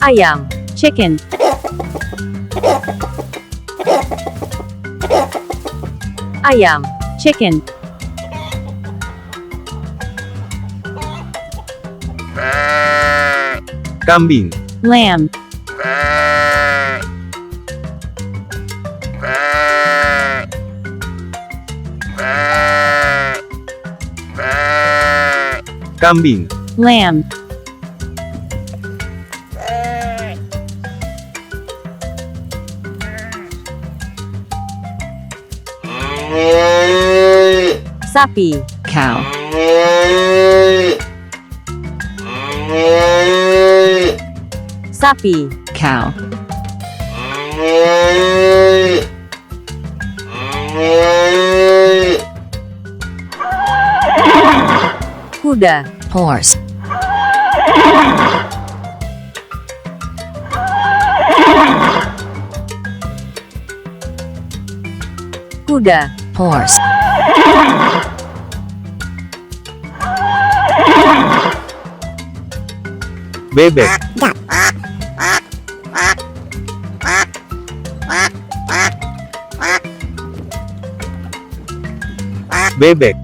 Ayam, chicken. Ayam, chicken. Kambing. Lamb, Kambing. lamb. Sapi, cow. Sapi, cow. Kuda, horse. Kuda, horse. Bebek. Bebek.